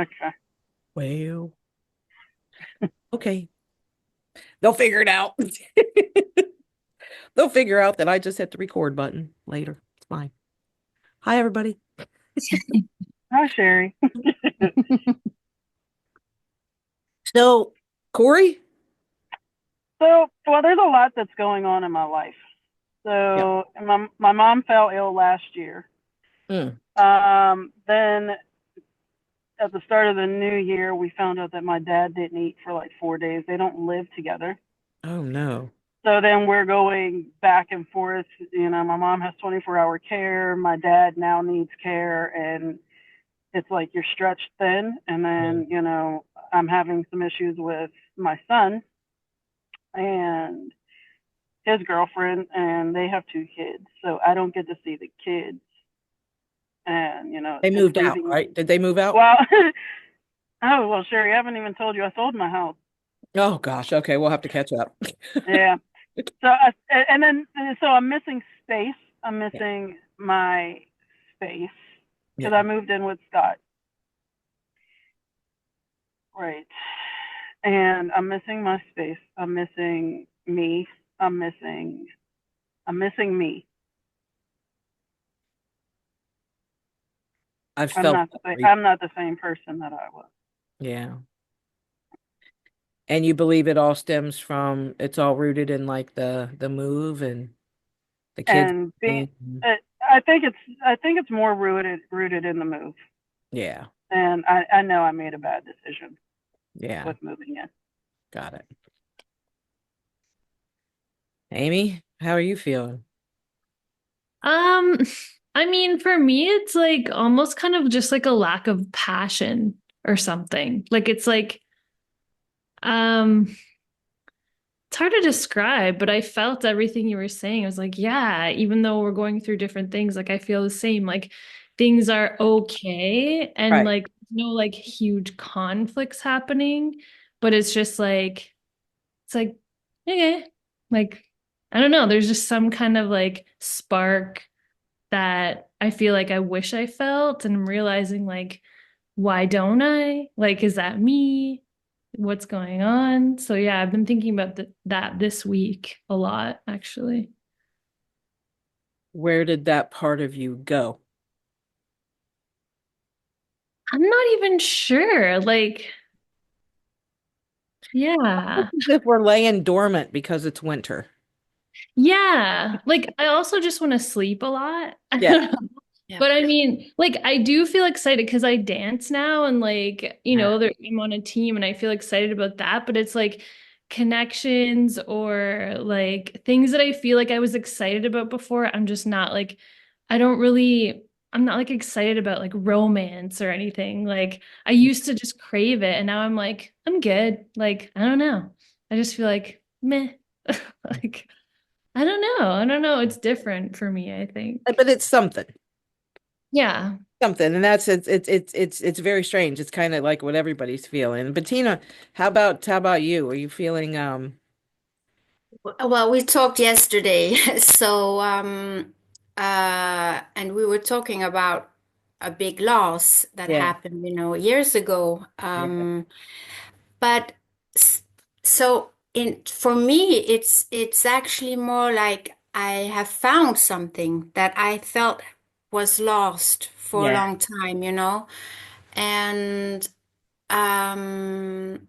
Okay. Well, okay. They'll figure it out. They'll figure out that I just hit the record button later. It's fine. Hi, everybody. Hi, Sherry. So, Corey? Well, there's a lot that's going on in my life. Yep. So, my mom fell ill last year. Mm. Then at the start of the new year, we found out that my dad didn't eat for like 4 days. They don't live together. Oh, no. So then we're going back and forth. My mom has 24-hour care. My dad now needs care, and it's like you're stretched thin. And Yeah. then, I'm having some issues with my son and his girlfriend, and they have two kids. So I don't get to see the kids. And, They it's moved out, leaving. right? Did they move out? Well, oh, well, Sherry, I haven't even told you I sold my house. Oh, gosh. Okay. We'll have to catch up. Yeah. And then, so I'm missing space. I'm Yeah. missing my space because I Yeah. moved in with Scott. Right. And I'm missing my space. I'm missing me. I'm missing me. I've I'm felt not that the re- I'm not the same person that I was. Yeah. And you believe it all stems from, it's all rooted in like the move and the kids. And being, Mhm. I think it's more rooted in the move. Yeah. And I know I made a bad decision Yeah. with moving in. Got it. Amy, how are you feeling? Um, I mean, for me, it's like almost kind of just like a lack of passion or something. Like it's like, um, it's hard to describe, but I felt everything you were saying. I was like, yeah, even though we're going through different things, like I feel the same. Like things are okay and Right. like no like huge conflicts happening, but it's just like it's like okay. Like I don't know, there's just some kind of like spark that I feel like I wish I felt, and I'm realizing like, why don't I? Like, is that me? What's going on? So yeah, I've been thinking about that this week a lot, actually. Where did that part of you go? I'm not even sure. Like, yeah. As if we're laying dormant because it's winter. Yeah. Like, I also just want to sleep a lot. I Yeah. don't know. Yeah. But I mean, like, I do feel excited because I dance now and, like, Yeah. I'm on a team and I feel excited about that. But it's like connections or like things that I feel like I was excited about before. I'm just not like, I don't really, I'm not like excited about like romance or anything. Like, I used to just crave it and now I'm like, I'm good. Like, I don't know. I just feel like, meh. Like, I don't know. I don't know. It's different for me, I think. But it's something. Yeah. Something. And that's it's very strange. It's kind of like what everybody's feeling. But Tina, how about you? Are you feeling Well, we talked yesterday, so and we were talking about a big loss that yeah. happened, years ago. Yeah. But s- so in for me, it's actually more like I have found something that I felt was lost for a Yeah. long time. And um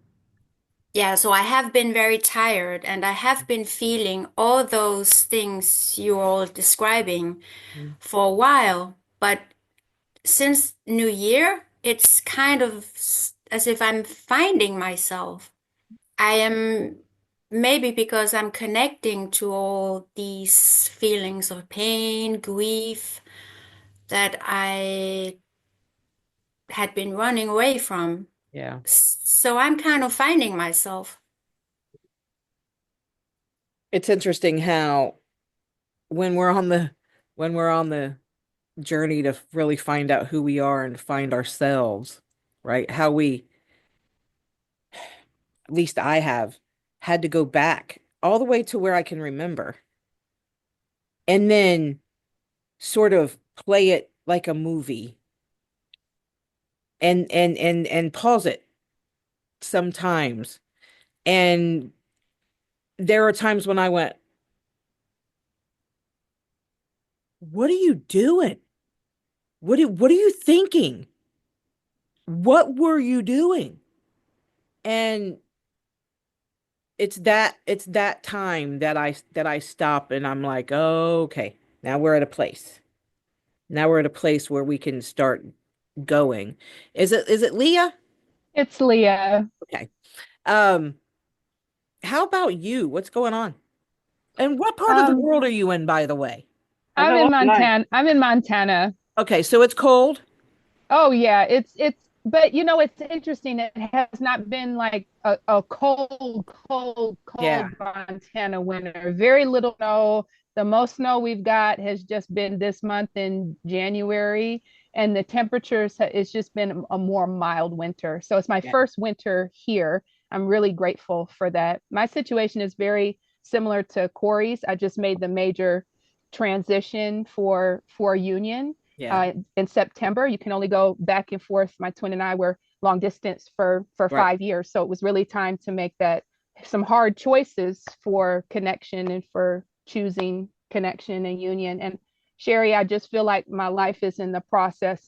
yeah, so I have been very tired and I have been feeling all those things you're all describing for a while. But since New Year, it's kind of as if I'm finding myself. I am maybe because I'm connecting to all these feelings of pain, grief that I had been running away from. Yeah. So I'm kind of finding myself. It's interesting how when we're on the when we're on the journey to really find out who we are and find ourselves, right? How we, at least I have, had to go back all the way to where I can remember and then sort of play it like a movie and pause it sometimes. And there are times when I went, "What are you doing? What are you thinking? What were you doing?" And it's that time that I stop and I'm like, oh, okay, now we're at a place. Now we're at a place where we can start going. Is it Leah? It's Leah. Okay. Um, how about you? What's going on? And what part of the Um, world are you in, by the way? Oh, I'm hello, in nice. Montana. I'm in Montana. Okay, so it's cold. Oh yeah, but it's interesting. It has not been like a Yeah, cold Montana winter. Very little snow. The most snow we've got has just been this month in January, and the temperatures it's just been a more mild winter. So it's my yeah, first winter here. I'm really grateful for that. My situation is very similar to Corey's. I just made the major transition for union yeah. in September. You can only go back and forth. My twin and I were long distance for Right. 5 years, so it was really time to make that some hard choices for connection and for choosing connection and union. And Sherry, I just feel like my life is in the process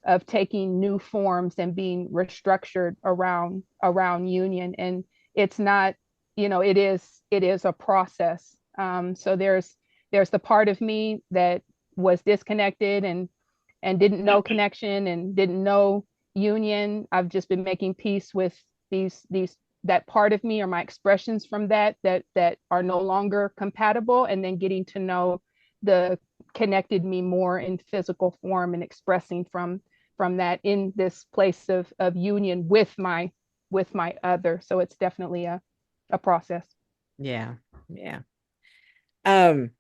of taking new forms and being restructured around union. And it's not, it is a process. So there's the part of me that was disconnected and didn't know connection and didn't know union. I've just been making peace with these that part of me or my expressions from that are no longer compatible, and then getting to know the connected me more in physical form and expressing from that in this place of union with my other. So it's definitely a process. Yeah, yeah. Um,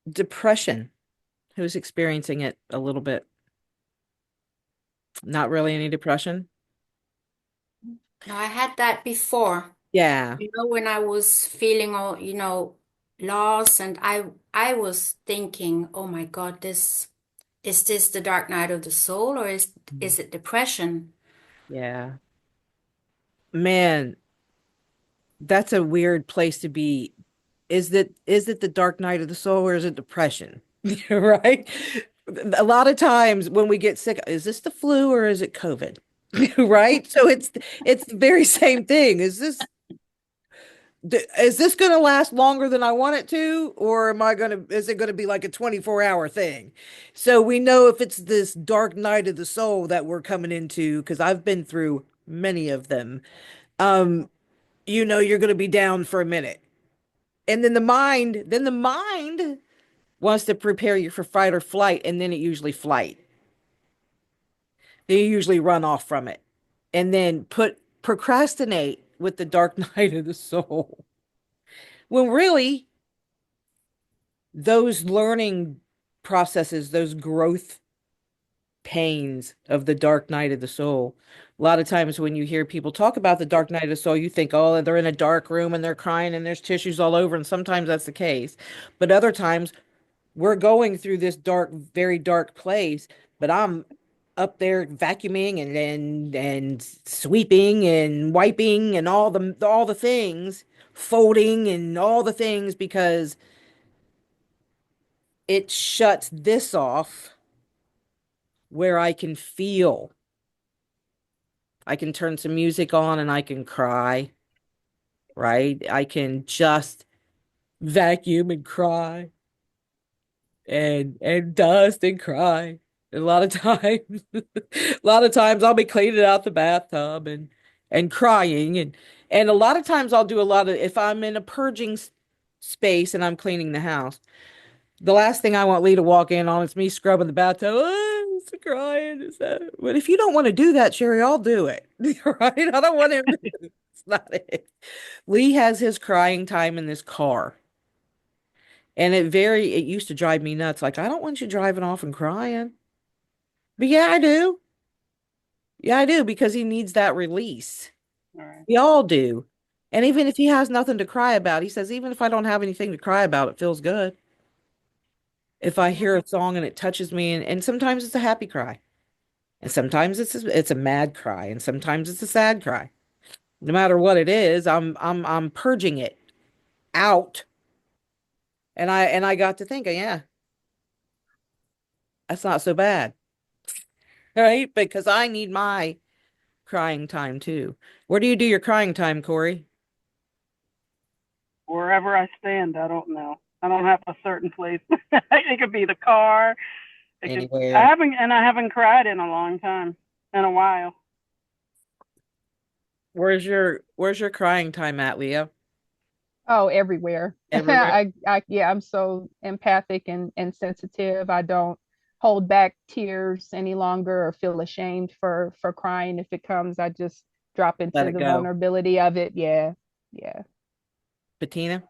depression. Who's experiencing it a little bit? Not really any depression. No, I had that before. Yeah, When I was feeling all, lost, and I was thinking, oh my God, this is this the dark night of the soul, or is it depression? yeah. Man, that's a weird place to be. Is it the dark night of the soul or is it depression? Right? A lot of times when we get sick, is this the flu or is it COVID? Right? So it's the very same thing. Is this going to last longer than I want it to, or is it going to be like a 24-hour thing? So we know if it's this dark night of the soul that we're coming into, because I've been through many of them. Um, you're going to be down for a minute. And then the mind wants to prepare you for fight or flight, and then it usually flight. They usually run off from it. And then procrastinate with the dark night of the soul. When really those learning processes, those growth pains of the dark night of the soul. A lot of times when you hear people talk about the dark night of the soul, you think, oh, they're in a dark room and they're crying and there's tissues all over. And sometimes that's the case. But other times we're going through this dark, very dark place, but I'm up there vacuuming and sweeping and wiping and all the things, folding and all the things because it shuts this off where I can feel. I can turn some music on and I can cry, right? I can just vacuum and cry and dust and cry. And a lot of times, a lot of times I'll be cleaning out the bathtub and crying and a lot of times I'll do a lot of if I'm in a purging space and I'm cleaning the house. The last thing I want Lee to walk in on is me scrubbing the bathtub. Oh, it's crying. Is that? But if you don't want to do that, Sherry, I'll do it. Right? I don't want him to. It's not it. Lee has his crying time in this car. And it used to drive me nuts. Like, I don't want you driving off and crying. But yeah, I do. Yeah, I do because he needs that release. All right. We all do. And even if he has nothing to cry about, he says, even if I don't have anything to cry about, it feels good. If I hear a song and it touches me, and sometimes it's a happy cry. And sometimes it's a mad cry, and sometimes it's a sad cry. No matter what it is, I'm purging it out. And I got to thinking, yeah, that's not so bad, right? Because I need my crying time too. Where do you do your crying time, Corey? Wherever I stand, I don't know. I don't have a certain place. It could be the car. It could. Anywhere. I haven't cried in a long time, in a while. Where's your crying time at, Leah? Oh, everywhere. Everywhere? Yeah, I'm so empathic and sensitive. I don't hold back tears any longer or feel ashamed for crying. If it comes, I just drop Let into it the go. vulnerability of it. Yeah. Yeah. Bettina,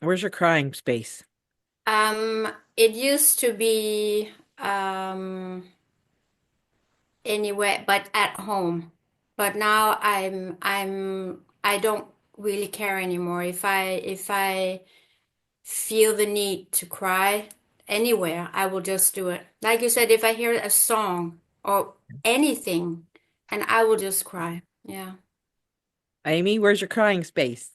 where's your crying space? It used to be um anywhere but at home. But now I don't really care anymore. If I feel the need to cry anywhere, I will just do it. Like you said, if I hear a song or anything, and I will just cry. Yeah. Amy, where's your crying space?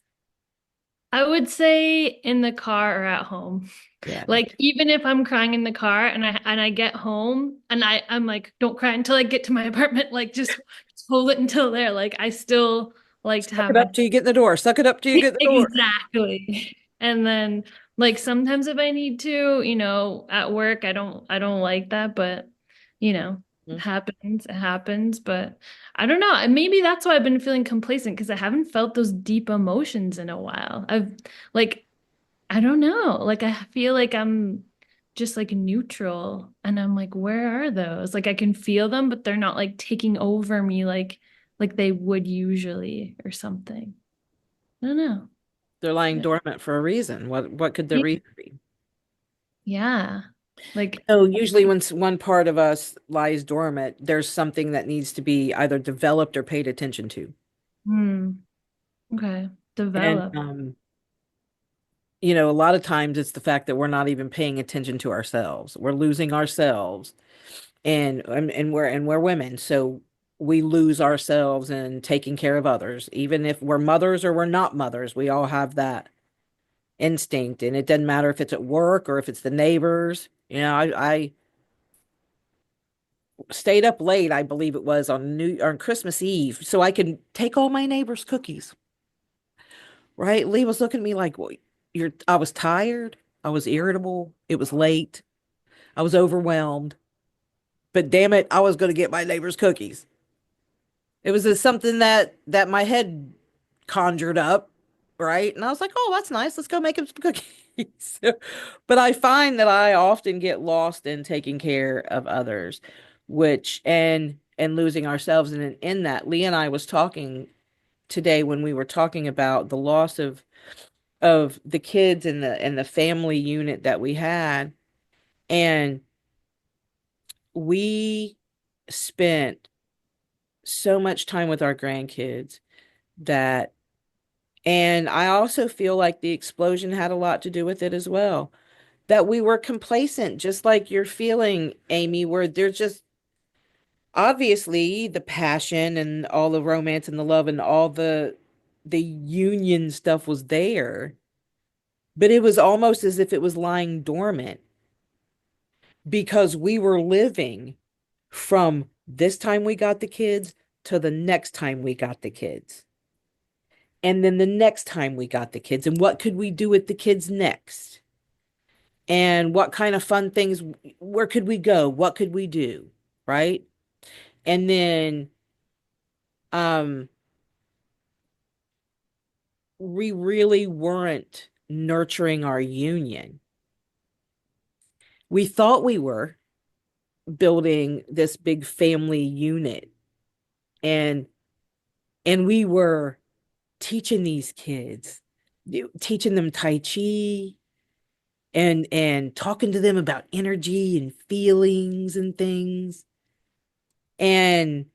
I would say in the car or at home. Yeah. Like even if I'm crying in the car and I get home and I'm like, don't cry until I get to my apartment. Like just hold it until there. Like I still like to Suck have it my up till you get in the door. Suck it up till you get in the door. exactly. And then like sometimes if I need to, at work, I don't like that, but Mm. it happens. But I don't know. Maybe that's why I've been feeling complacent because I haven't felt those deep emotions in a while. Like I don't know. Like I feel like I'm just like neutral and I'm like, where are those? Like I can feel them, but they're not like taking over me like they would usually or something. I don't know. They're lying Yeah. dormant for a reason. What could the reason be? Yeah. Like, Oh, usually when one part of us lies dormant, there's something that needs to be either developed or paid attention to. hmm, okay. And Develop. a lot of times it's the fact that we're not even paying attention to ourselves. We're losing ourselves, and we're women, so we lose ourselves in taking care of others. Even if we're mothers or we're not mothers, we all have that instinct, and it doesn't matter if it's at work or if it's the neighbors. I stayed up late, I believe it was on Christmas Eve, so I could take all my neighbors' cookies. Right? Lee was looking at me like, well, I was tired, I was irritable, it was late, I was overwhelmed, but damn it, I was going to get my neighbor's cookies. It was just something that my head conjured up, right? And I was like, oh, that's nice. Let's go make him some cookies. But I find that I often get lost in taking care of others, which and losing ourselves. And in that, Lee and I was talking today when we were talking about the loss of the kids and the family unit that we had. And we spent so much time with our grandkids that, and I also feel like the explosion had a lot to do with it as well, that we were complacent, just like you're feeling, Amy, where there's just obviously the passion and all the romance and the love and all the union stuff was there, but it was almost as if it was lying dormant because we were living from this time we got the kids to the next time we got the kids. And then the next time we got the kids, and what could we do with the kids next? And what kind of fun things, where could we go? What could we do? Right? And then um we really weren't nurturing our union. We thought we were building this big family unit, and we were teaching these kids, teaching them Tai Chi and talking to them about energy and feelings and things. And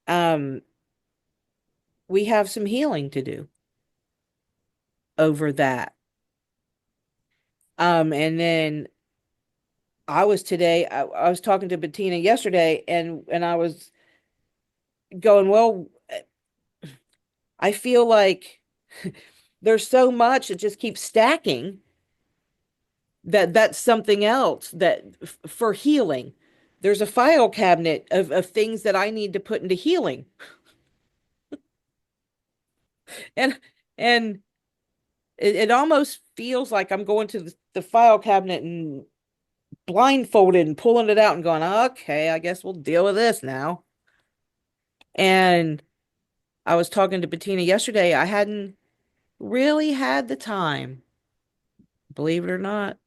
um we have some healing to do over that. And then I was talking to Bettina yesterday, and I was going, well, I feel like there's so much it just keeps stacking that's something else that for healing. There's a file cabinet of things that I need to put into healing. And and it almost feels like I'm going to the file cabinet and blindfolded and pulling it out and going, okay, I guess we'll deal with this now. And I was talking to Bettina yesterday. I hadn't really had the time, believe it or not,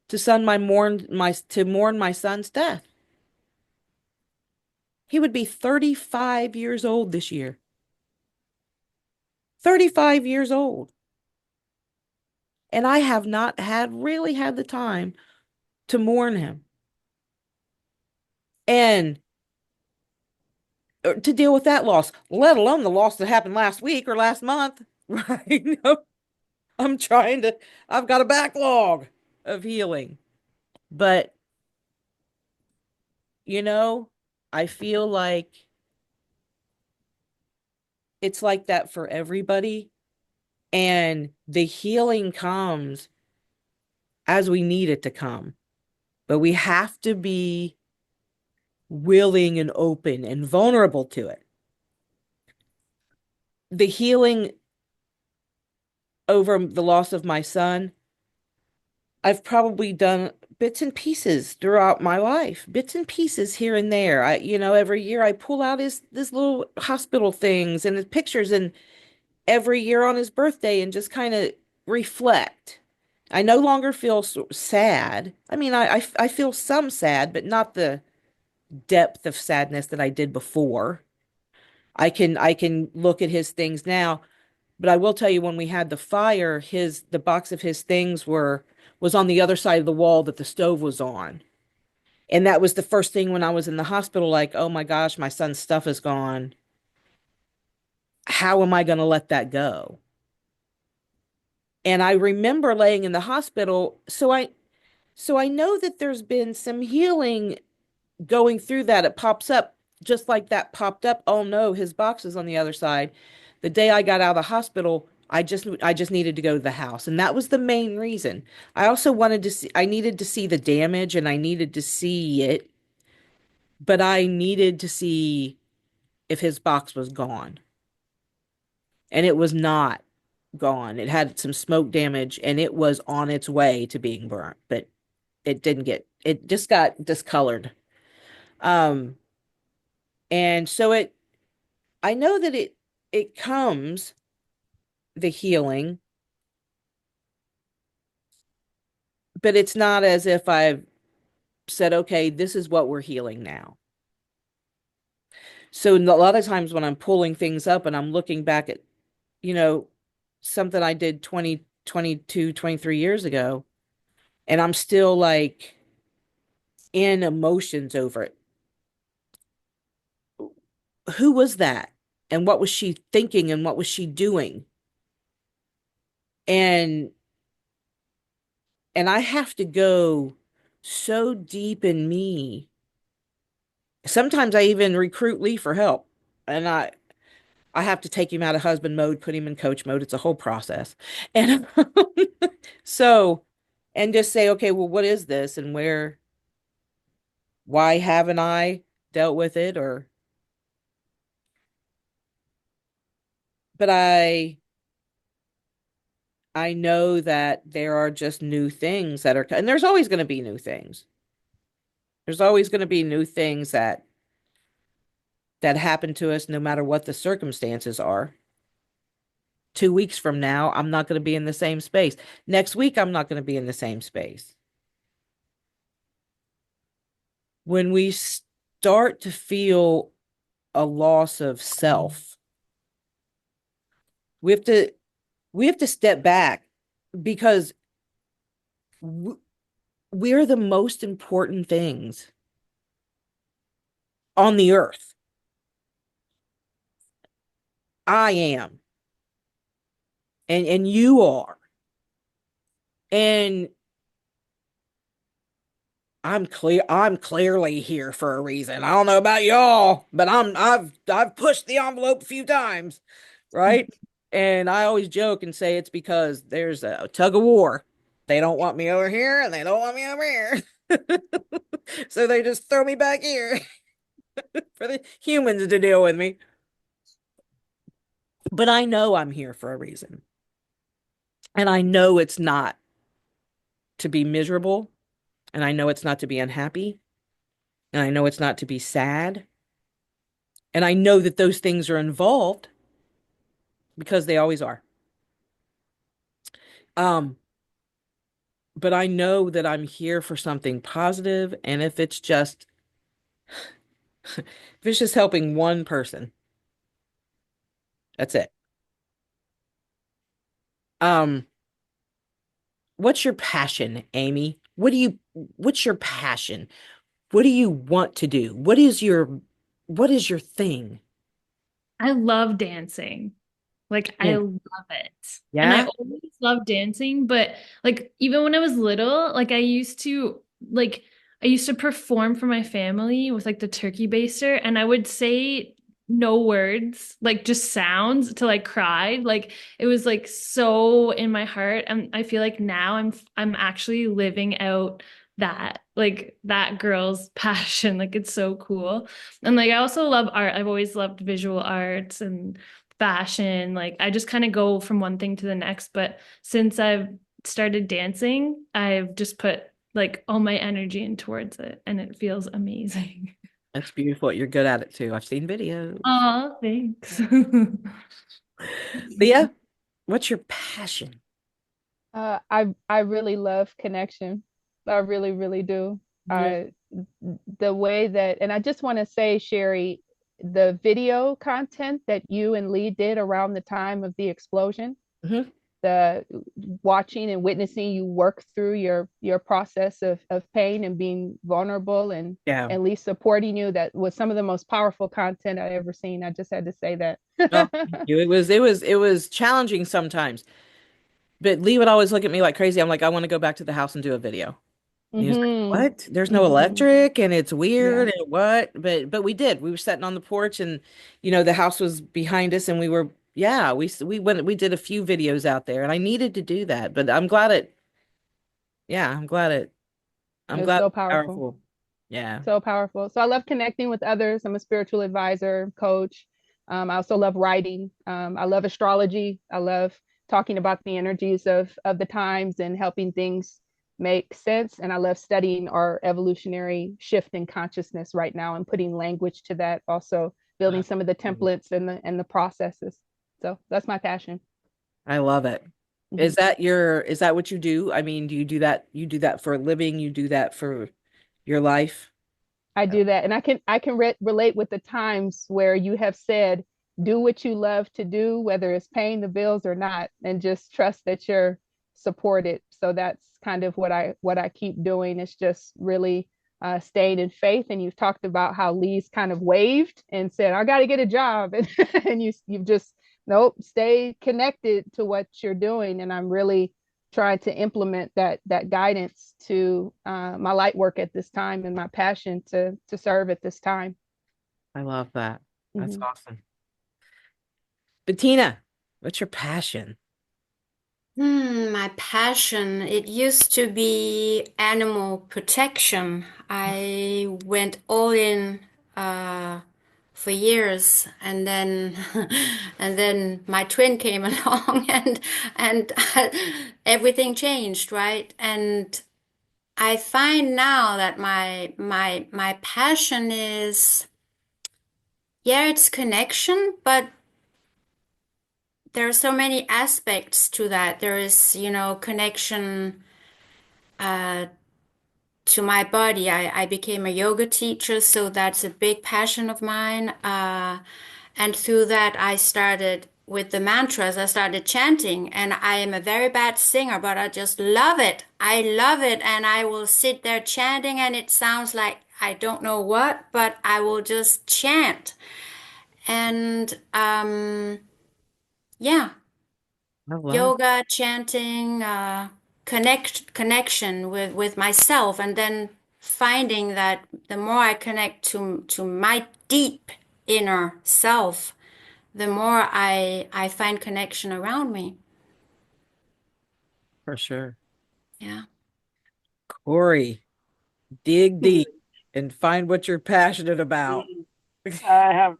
to mourn my son's death. He would be 35 years old this year. 35 years old. And I have not really had the time to mourn him and to deal with that loss, let alone the loss that happened last week or last month. Right? I'm trying to, I've got a backlog of healing. But, you know, I feel like it's like that for everybody. And the healing comes as we need it to come. But we have to be willing and open and vulnerable to it. The healing over the loss of my son, I've probably done bits and pieces throughout my life, bits and pieces here and there. Every year I pull out his this little hospital things and his pictures, and every year on his birthday, and just kind of reflect. I no longer feel sad. I mean, I feel some sad, but not the depth of sadness that I did before. I can look at his things now, but I will tell you when we had the fire, the box of his things was on the other side of the wall that the stove was on. And that was the first thing when I was in the hospital, like, oh my gosh, my son's stuff is gone. How am I going to let that go? And I remember laying in the hospital, so I know that there's been some healing going through that. It pops up just like that popped up. Oh no, his box is on the other side. The day I got out of the hospital, I just needed to go to the house, and that was the main reason. I needed to see the damage, and I needed to see it, but I needed to see if his box was gone. And it was not gone. It had some smoke damage, and it was on its way to being burnt, but it just got discolored. Um, and so I know that it comes, the healing, but it's not as if I've said, okay, this is what we're healing now. So a lot of times when I'm pulling things up and I'm looking back at, you know, something I did 20, 22, 23 years ago, and I'm still like in emotions over it. Who was that? And what was she thinking? And what was she doing? And I have to go so deep in me. Sometimes I even recruit Lee for help. And I have to take him out of husband mode, put him in coach mode. It's a whole process. And so, and just say, okay, well, what is this? And why haven't I dealt with it? But I know that there are just new things and there's always going to be new things. There's always going to be new things that happen to us no matter what the circumstances are. 2 weeks from now, I'm not going to be in the same space. Next week, I'm not going to be in the same space. When we start to feel a loss of self, we have to step back, because we're the most important things on the earth. I am, and you are. And I'm clearly here for a reason. I don't know about y'all, but I've pushed the envelope a few times, right? And I always joke and say it's because there's a tug of war. They don't want me over here and they don't want me over here. So they just throw me back here for the humans to deal with me. But I know I'm here for a reason. And I know it's not to be miserable. And I know it's not to be unhappy. And I know it's not to be sad. And I know that those things are involved because they always are. Um, but I know that I'm here for something positive, and if it's just helping one person, that's it. Um, what's your passion, Amy? What's your passion? What do you want to do? What is your thing? I love dancing. Like I Yeah. love it. And I Yeah? always loved dancing, but like even when I was little, like I used to perform for my family with like the turkey baster and I would say no words, like just sounds till I cried. Like it was like so in my heart. And I feel like now I'm actually living out that girl's passion. Like it's so cool. And like I also love art. I've always loved visual arts and fashion. Like I just kind of go from one thing to the next. But since I've started dancing, I've just put like all my energy in towards it and it feels amazing. That's beautiful. You're good at it too. I've seen videos. Oh, thanks. Leah, what's your passion? I really love connection. I really, really do. Yeah. I the way that, and I just want to say, Sherry, the video content that you and Lee did around the time of the explosion, Hmm. the watching and witnessing you work through your process of pain and being vulnerable Yeah. and Lee supporting you, that was some of the most powerful content I ever seen. I just had to say that. Oh, thank you. It was challenging sometimes. But Lee would always look at me like crazy. I'm like, I want to go back to the house and do a video. And he was like, Hmm. what? There's no Hmm. electric and it's Yeah. weird and what? But we did. We were sitting on the porch and the house was behind us and we did a few videos out there and I needed to do that. But I'm glad It I'm was glad so it's powerful. powerful. Yeah. So powerful. So I love connecting with others. I'm a spiritual advisor, coach. I also love writing. I love astrology. I love talking about the energies of the times and helping things make sense. And I love studying our evolutionary shift in consciousness right now and putting language to that. Also building some of the templates and the processes. So that's my passion. I love it. Mhm. Is that what you do? I mean, do you do that for a living? You do that for your life? I do that, and I can relate with the times where you have said, "Do what you love to do, whether it's paying the bills or not, and just trust that you're supported." So that's kind of what I keep doing. It's just really staying in faith. And you've talked about how Lee's kind of waved and said, "I got to get a job," and you've just nope, stay connected to what you're doing. And I'm really trying to implement that guidance to my light work at this time and my passion to serve at this time. I love that. That's Hmm. awesome. Bettina, what's your passion? My passion, it used to be animal protection. I went all in for years and then and then my twin came along and everything changed, right? And I find now that my passion is, yeah, it's connection, but there are so many aspects to that. There is, connection uh, to my body. I became a yoga teacher, so that's a big passion of mine. And through that, I started with the mantras. I started chanting, and I am a very bad singer, but I just love it. I love it, and I will sit there chanting, and it sounds like I don't know what, but I will just chant. And yeah, I love yoga, chanting, connection with myself, and then finding that the more I connect to my deep inner self, the more I find connection around me. For sure. Yeah. Corey, dig deep and find what you're passionate about. I have,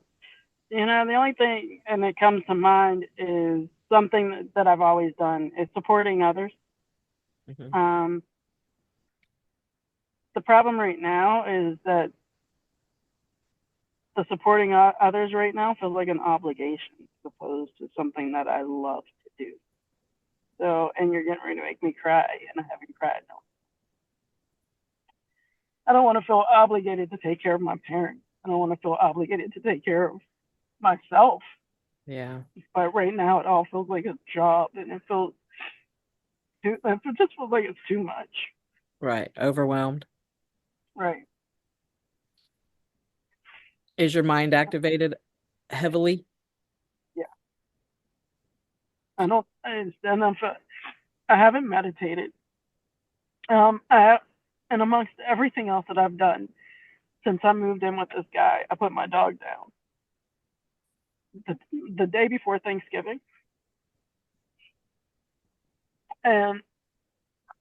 the only thing, and it comes to mind, is something that I've always done is supporting others. Mhm. Um, the problem right now is that the supporting others right now feels like an obligation as opposed to something that I love to do. So, and you're getting ready to make me cry, and I haven't cried. No, I don't want to feel obligated to take care of my parents. I don't want to feel obligated to take care of myself. Yeah, But right now, it all feels like a job, and it just feels like it's too much. right. Overwhelmed. Right. Is your mind activated heavily? Yeah. I don't. I haven't meditated. I and amongst everything else that I've done since I moved in with this guy, I put my dog down the, the day before Thanksgiving, and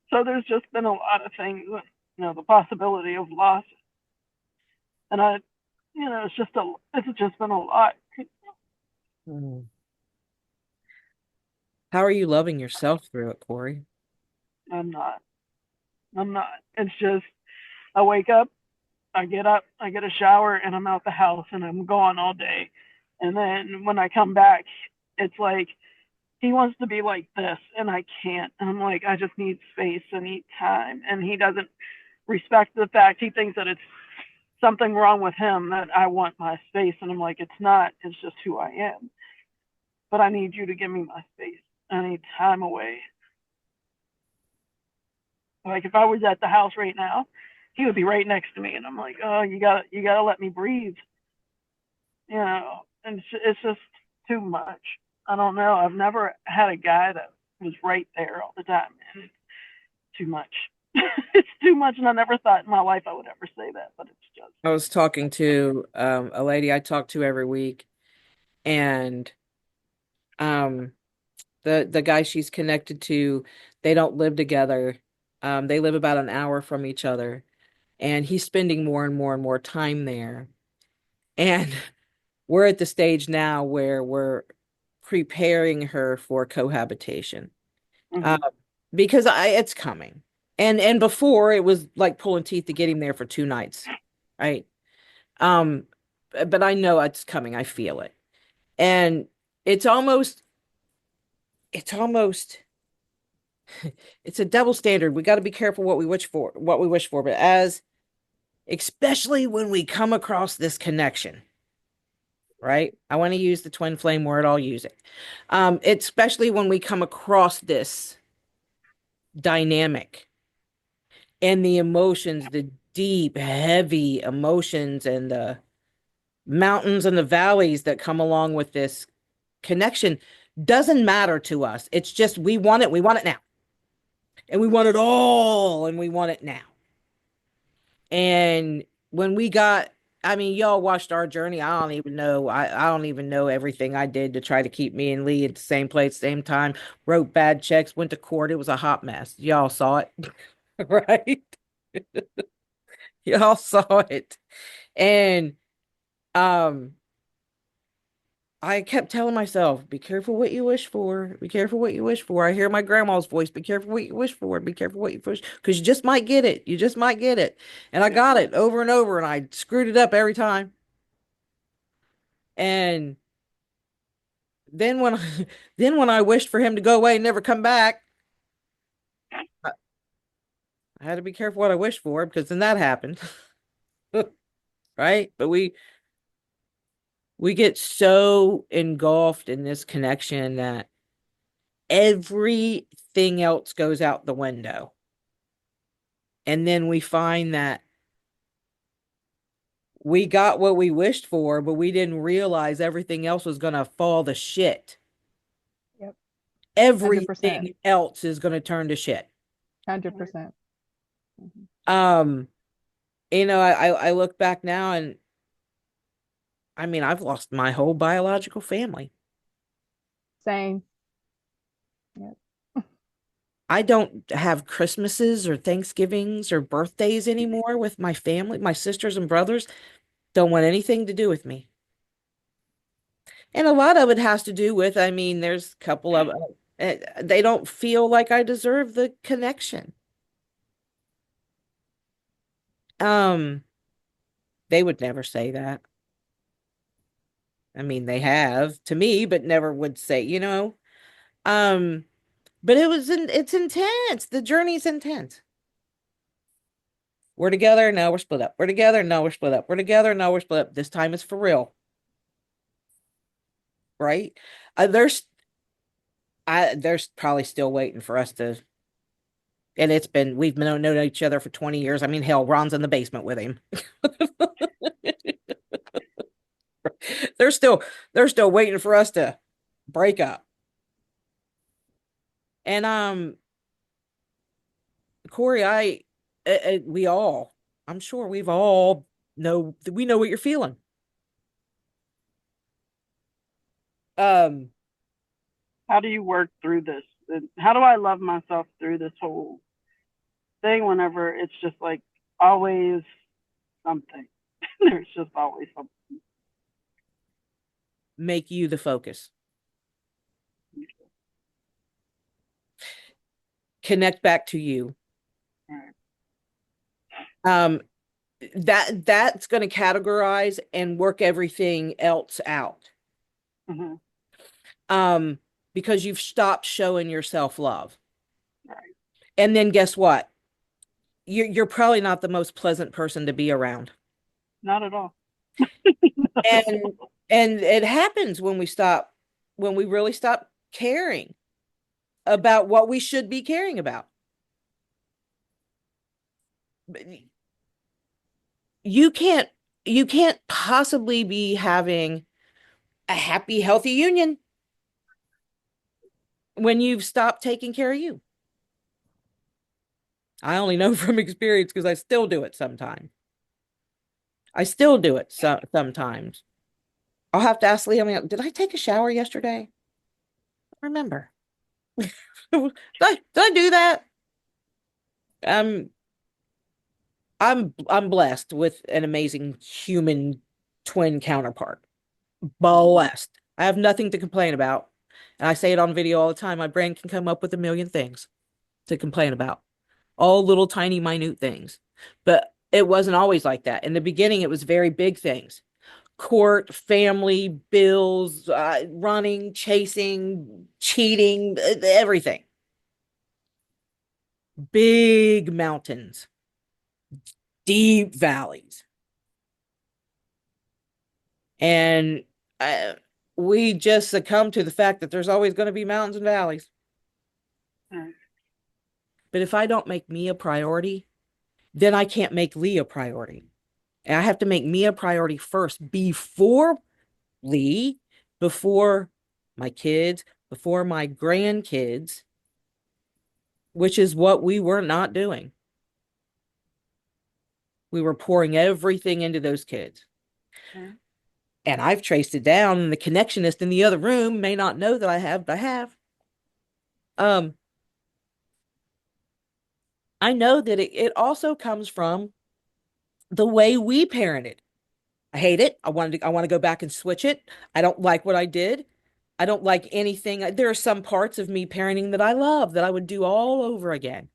so there's just been a lot of things, the possibility of loss, and it's just been a lot. Mm. How are you loving yourself through it, Corey? I'm not. I'm not. It's just I wake up, I get up, I get a shower, and I'm out the house, and I'm gone all day. And then when I come back, it's like he wants to be like this, and I can't. And I'm like, I just need space, I need time, and he doesn't respect the fact. He thinks that it's something wrong with him that I want my space, and I'm like, it's not. It's just who I am. But I need you to give me my space. I need time away. Like if I was at the house right now, he would be right next to me, and I'm like, oh, you gotta let me breathe, And it's just too much. I don't know. I've never had a guy that was right there all the time, and it's too much. It's too much, and I never thought in my life I would ever say that, but it's just. I was talking to a lady I talk to every week, and um, the guy she's connected to, they don't live together. They live about an hour from each other, and he's spending more and more and more time there. And we're at the stage now where we're preparing her for cohabitation. Uh, Mhm. because it's coming. And before it was like pulling teeth to get him there for 2 nights, right? Um, but I know it's coming. I feel it. And it's almost, it's almost, it's a double standard. We got to be careful what we wish for, but especially when we come across this connection, right? I want to use the twin flame word, I'll use it. Especially when we come across this dynamic and the emotions, the deep, heavy emotions and the mountains and the valleys that come along with this connection doesn't matter to us. It's just we want it now. And we want it all, and we want it now. And when we got, I mean, y'all watched our journey. I don't even know. I don't even know everything I did to try to keep me and Lee at the same place, same time. Wrote bad checks, went to court. It was a hot mess. Y'all saw it, right? Y'all saw it. And um I kept telling myself, be careful what you wish for. Be careful what you wish for. I hear my grandma's voice. Be careful what you wish for. Be careful what you wish, because you just might get it. You just might get it. And I got it over and over, and I screwed it up every time. And then when I, then when I wished for him to go away and never come back, I had to be careful what I wished for, because then that happened. Right? But we get so engulfed in this connection that everything else goes out the window. And then we find that we got what we wished for, but we didn't realize everything else was going to fall to shit. Yep. 100%. Everything else is going to turn to shit. 100%. Um, I look back now and I mean, I've lost my whole biological family. Same. Yeah. I don't have Christmases or Thanksgivings or birthdays anymore with my family. My sisters and brothers don't want anything to do with me. And a lot of it has to do with, I mean, there's a couple of, they don't feel like I deserve the connection. Um, they would never say that. I mean, they have to me, but never would say. Um, but it's intense. The journey's intense. We're together, now we're split up. We're together, now we're split up. We're together, now we're split up. This time it's for real, right? Uh, there's there's probably still waiting for us to, and we've known each other for 20 years. I mean, hell, Ron's in the basement with him. They're still they're still waiting for us to break up. And Corey, we all, I'm sure we've all we know what you're feeling. Um, How do you work through this? And how do I love myself through this whole thing whenever it's just like always something? There's just always something. make you the focus. Connect back to you. Right. Um, that's going to categorize and work everything else out. Mm-hmm. Um, because you've stopped showing yourself love. Right. And then guess what? You're probably not the most pleasant person to be around. Not at all. And and it happens when we really stop caring about what we should be caring about. You can't you can't possibly be having a happy, healthy union when you've stopped taking care of you. I only know from experience because I still do it sometimes. I still do it sometimes. I'll have to ask Leah, I mean, did I take a shower yesterday? I don't remember. Did I do that? Um, I'm blessed with an amazing human twin counterpart. Blessed. I have nothing to complain about. And I say it on video all the time. My brain can come up with a million things to complain about. All little tiny minute things. But it wasn't always like that. In the beginning, it was very big things. Court, family, bills, running, chasing, cheating, everything. Big mountains, deep valleys. And uh, we just succumb to the fact that there's always going to be mountains and valleys. Right. But if I don't make me a priority, then I can't make Lee a priority. And I have to make me a priority first before Lee, before my kids, before my grandkids, which is what we were not doing. We were pouring everything into those kids. Right. And I've traced it down, and the connectionist in the other room may not know that I have, but I have. Um, I know that it also comes from the way we parented. I hate it. I want to go back and switch it. I don't like what I did. I don't like anything. There are some parts of me parenting that I love that I would do all over again.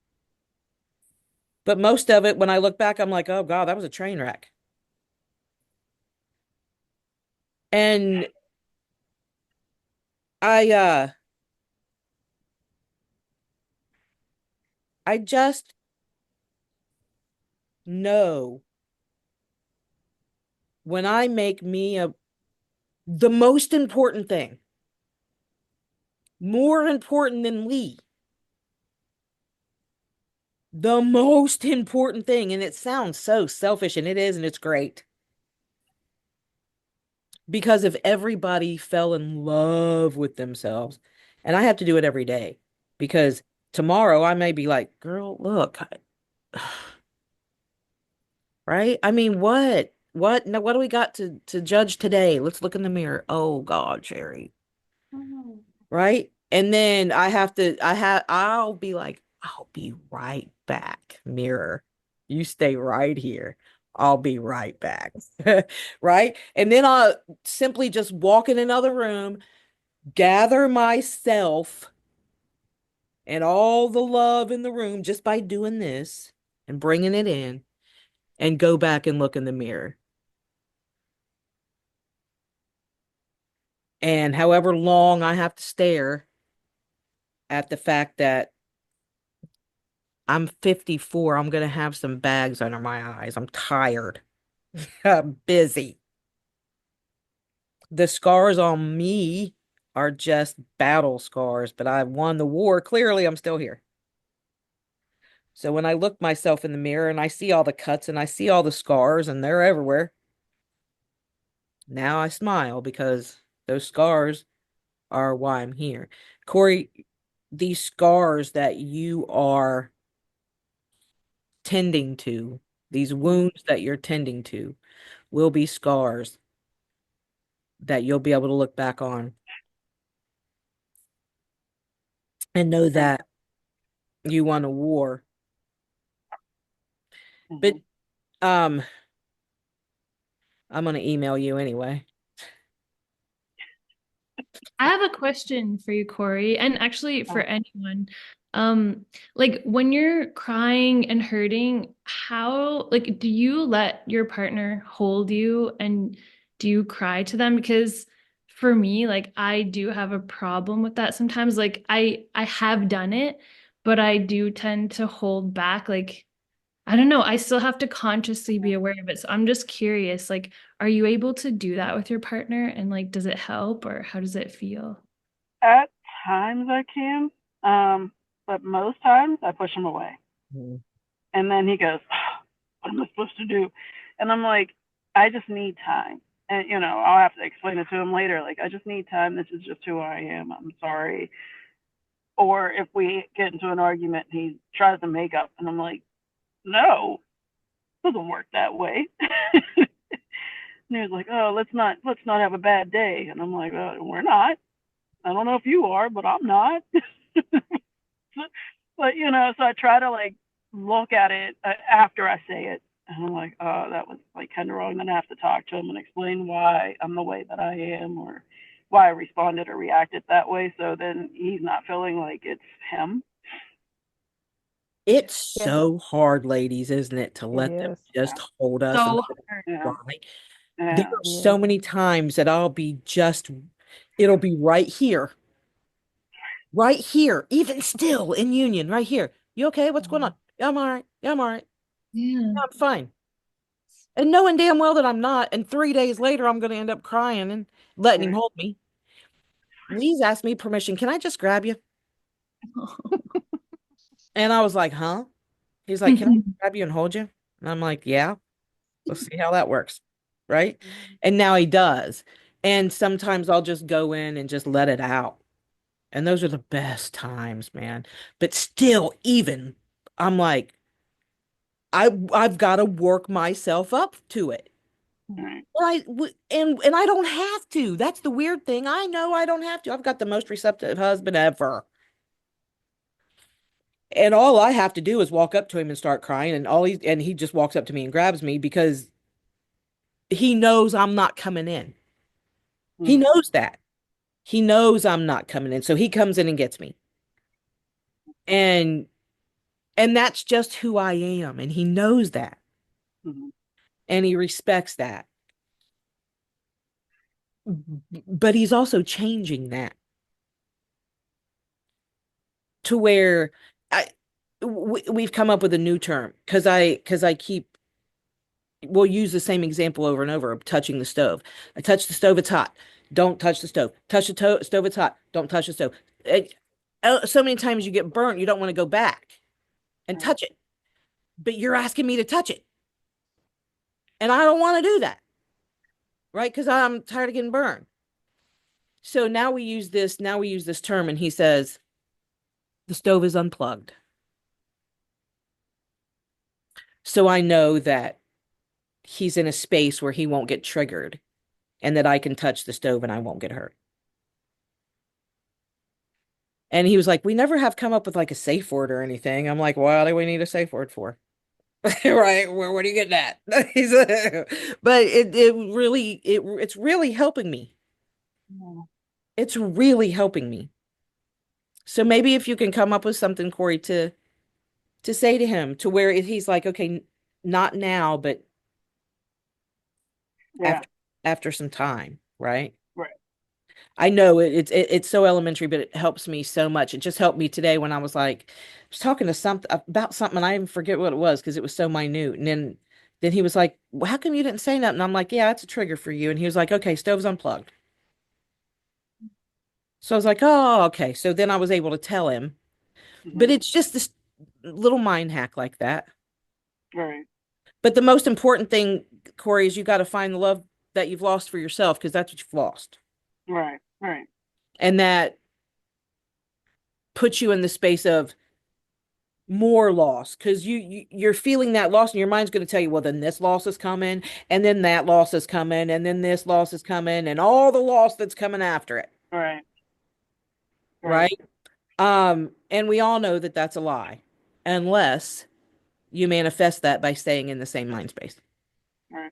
But most of it, when I look back, I'm like, oh God, that was a train wreck. And I I just know when I make me the most important thing, more important than Lee, the most important thing, and it sounds so selfish, and it is, and it's great. Because if everybody fell in love with themselves, and I have to do it every day, because tomorrow I may be like, girl, look, right? I mean, what? What? No, what do we got to judge today? Let's look in the mirror. Oh God, Sherry. Right? And then I'll be like, I'll be right back, mirror. You stay right here. I'll be right back. Right? And then I'll simply just walk in another room, gather myself and all the love in the room just by doing this and bringing it in and go back and look in the mirror. And however long I have to stare at the fact that I'm 54, I'm going to have some bags under my eyes. I'm tired. I'm busy. The scars on me are just battle scars, but I've won the war. Clearly, I'm still here. So when I look myself in the mirror and I see all the cuts and I see all the scars and they're everywhere, now I smile because those scars are why I'm here. Corey, these scars that you are tending to, these wounds that you're tending to, will be scars that you'll be able to look back on and know that you won a war. But Mhm. um, I'm gonna email you anyway. I have a question for you, Corey, and actually for anyone. Um, like when you're crying and hurting, how, like, do you let your partner hold you and do you cry to them? Because for me, like, I do have a problem with that sometimes. Like, I have done it, but I do tend to hold back. Like, I don't know. I still have to consciously be aware of it. So I'm just curious, like, are you able to do that with your partner? And like, does it help or how does it feel? At times I can, but most times I push him away. Mhm. And then he goes, oh, what am I supposed to do? And I'm like, I just need time. And, I'll have to explain it to him later. Like, I just need time. This is just who I am. I'm sorry. Or if we get into an argument, he tries to make up. And I'm like, no, it doesn't work that way. And he was like, oh, let's not have a bad day. And I'm like, we're not. I don't know if you are, but I'm not. But so I try to like look at it after I say it, and I'm like, oh, that was like kind of wrong. Then I have to talk to him and explain why I'm the way that I am, or why I responded or reacted that way. So then he's not feeling like it's him. It's Yeah, so hard, ladies, isn't it, to it let them is. just hold us and So let us hard. Yeah, cry. There yeah, are It so is. many times that it'll be right here, even still in union, right here. You okay? What's going on? Yeah, I'm all right. Yeah, I'm all right. Yeah. Yeah, I'm fine. And knowing damn well that I'm not. And 3 days later, I'm going to end up crying and letting him right. hold me. Lee's asked me permission. Can I just grab you? And I was like, huh? He's like, can I grab you and hold you? And I'm like, yeah, let's see how that works. Right. And now he does. And sometimes I'll just go in and just let it out. And those are the best times, man. But still, even I'm like, I've got to work myself up to it. Right. And I don't have to. That's the weird thing. I know I don't have to. I've got the most receptive husband ever. And all I have to do is walk up to him and start crying, and he just walks up to me and grabs me because he knows I'm not coming in. He Mm-hmm. knows that. He knows I'm not coming in. So he comes in and gets me. And that's just who I am. And he knows that. Mm-hmm. And he respects that. But he's also changing that to where I we've come up with a new term because I keep we'll use the same example over and over of touching the stove. I touch the stove, it's hot. Don't touch the stove. Touch the stove, it's hot. Don't touch the stove. So many times you get burnt, you don't want to go back and Right. touch it. But you're asking me to touch it. And I don't want to do that, right? Because I'm tired of getting burned. So now we use this term, and he says, the stove is unplugged. So I know that he's in a space where he won't get triggered and that I can touch the stove and I won't get hurt. And he was like, we never have come up with like a safe word or anything. I'm like, what do we need a safe word for? Right? Where do you get that? But it's really helping me. Yeah. It's really helping me. So maybe if you can come up with something, Corey, to say to him to where he's like, okay, not now, but Yeah. after some time, right? Right. I know it's so elementary, but it helps me so much. It just helped me today when I was like, I was talking to something about something, and I even forget what it was because it was so minute. And then he was like, well, how come you didn't say nothing? I'm like, yeah, it's a trigger for you. And he was like, okay, stove's unplugged. So I was like, oh, okay. So then I was able to tell him, but Hmm. it's just this little mind hack like that. Right. But the most important thing, Corey, is you got to find the love that you've lost for yourself because that's what you've lost. Right. Right. And that puts you in the space of more loss because you're feeling that loss and your mind's going to tell you, well, then this loss is coming and then that loss is coming and then this loss is coming and all the loss that's coming after it. Right. Right. Right. And we all know that that's a lie unless you manifest that by staying in the same mind space. Right.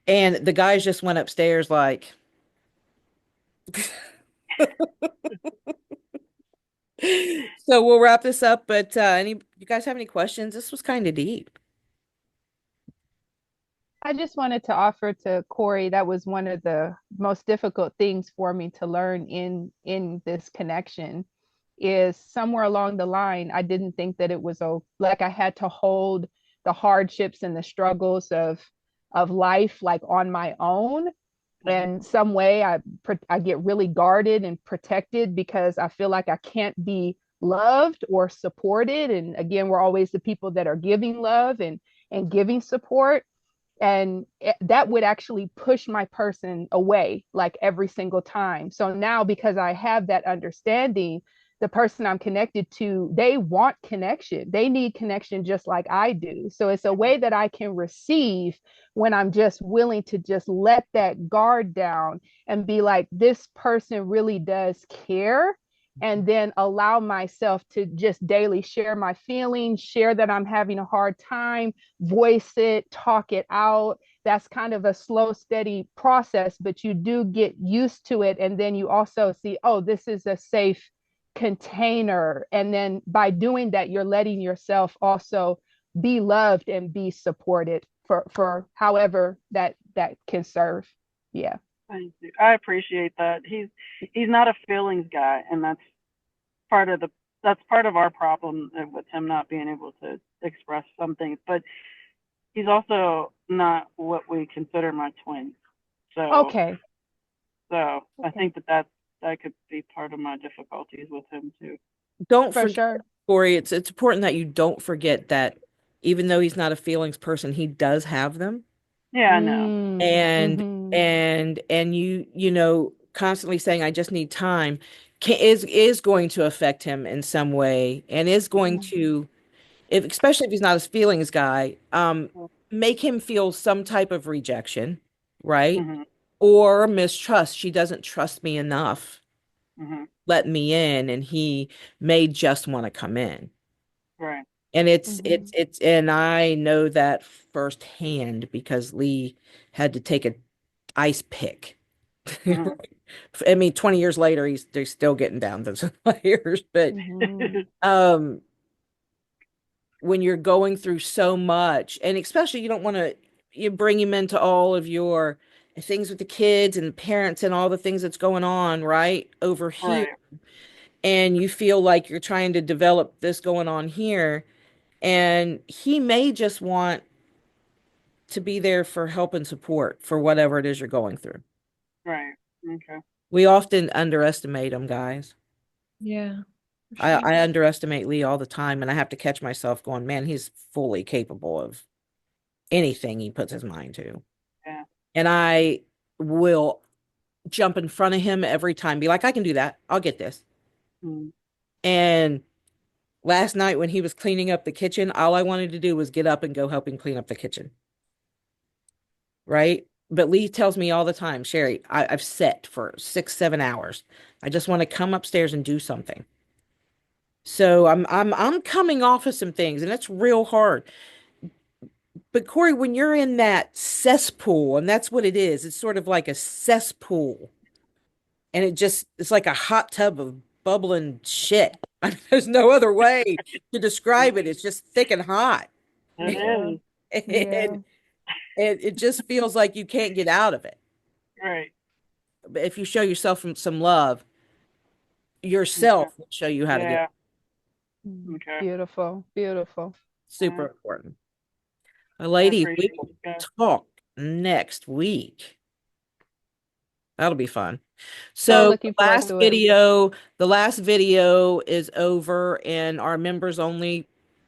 And the guys just went upstairs like, so we'll wrap this up. But you guys have any questions? This was kind of deep. I just wanted to offer to Corey, that was one of the most difficult things for me to learn in this connection is somewhere along the line, I didn't think that it was like I had to hold the hardships and the struggles of life like on my own. Hmm. In some way, I get really guarded and protected because I feel like I can't be loved or supported. And again, we're always the people that are giving love and giving support, and that would actually push my person away like every single time. So now, because I have that understanding, the person I'm connected to, they want connection, they need connection just like I do. So it's a way that I can receive when I'm just willing to just let that guard down and be like, this person really does care, and then allow myself to just daily share my feelings, share that I'm having a hard time, voice it, talk it out. That's kind of a slow, steady process, but you do get used to it. And then you also see, oh, this is a safe container. And then by doing that, you're letting yourself also be loved and be supported for however that can serve. Yeah. Thank you. I appreciate that. He's not a feelings guy, and part of the that's part of our problem with him not being able to express some things. But he's also not what we consider my twin. So Okay. I Okay. think that could be part of my difficulties with him too. Don't For forget, sure. Corey, it's important that you don't forget that even though he's not a feelings person, he does have them. Yeah, I know. And Mm-hmm. and you know, constantly saying I just need time is going to affect him in some way and is going Yeah. to, if especially if he's not a feelings guy, make him feel some type of rejection, right? Mm-hmm. Or mistrust. She doesn't trust me enough, Mm-hmm. let me in, and he may just want to come in. Right. And Mm-hmm. and I know that firsthand because Lee had to take a ice pick. Mm-hmm. I mean, 20 years later, they're still getting down those layers. But Mm-hmm. um, when you're going through so much, and especially you don't want to, you bring him into all of your things with the kids and the parents and all the things that's going on right over here, Right. and you feel like you're trying to develop this going on here, and he may just want to be there for help and support for whatever it is you're going through. Right. Okay. We often underestimate them, guys. Yeah, for I, sure. I underestimate Lee all the time, and I have to catch myself going, man, he's fully capable of anything he puts his mind to. Yeah. And I will jump in front of him every time, be like, I can do that. I'll get this. Mm. And Last night when he was cleaning up the kitchen, all I wanted to do was get up and go help him clean up the kitchen. Right? But Lee tells me all the time, Sherry, I've sat for 6, 7 hours. I just want to come upstairs and do something. So I'm coming off of some things, and it's real hard. But Corey, when you're in that cesspool, and that's what it is, it's sort of like a cesspool, and it's like a hot tub of bubbling shit. I mean, there's no other way to describe it. It's just thick and hot. It Yeah. is. Yeah. And it just feels like you can't get out of it. Right. But if you show yourself some love, Okay. yourself will show you how to get Yeah. it. Okay. Beautiful. Beautiful. Super important. I Ladies, we appreciate will you guys. talk next week. That'll be fun. So So looking forward to it. the last video is over in our members only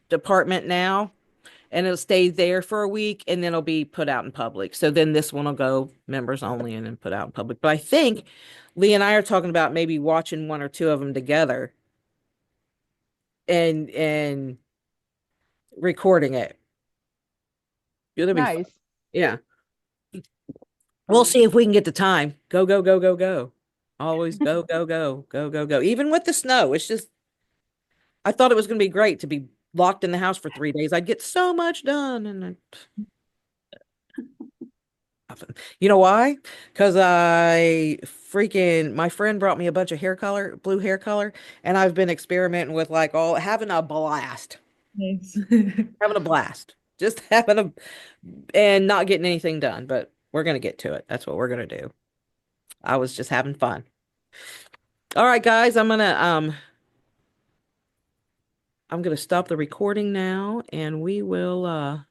department now, and it'll stay there for a week and then it'll be put out in public. So then this one will go members only and then put out in public. But I think Lee and I are talking about maybe watching one or two of them together and recording it. It'll be fun. Nice. Yeah. We'll see if we can get the time. Go, go, go, go, go. Always go, go, go, go, go, go. Even with the snow, it's just, I thought it was going to be great to be locked in the house for 3 days. I'd get so much done. And you know why? Because my friend brought me a bunch of blue hair color, and I've been experimenting with like having a blast, Nice. having a blast, just and not getting anything done. But we're going to get to it. That's what we're going to do. I was just having fun. All right, guys, I'm gonna stop the recording now, and we will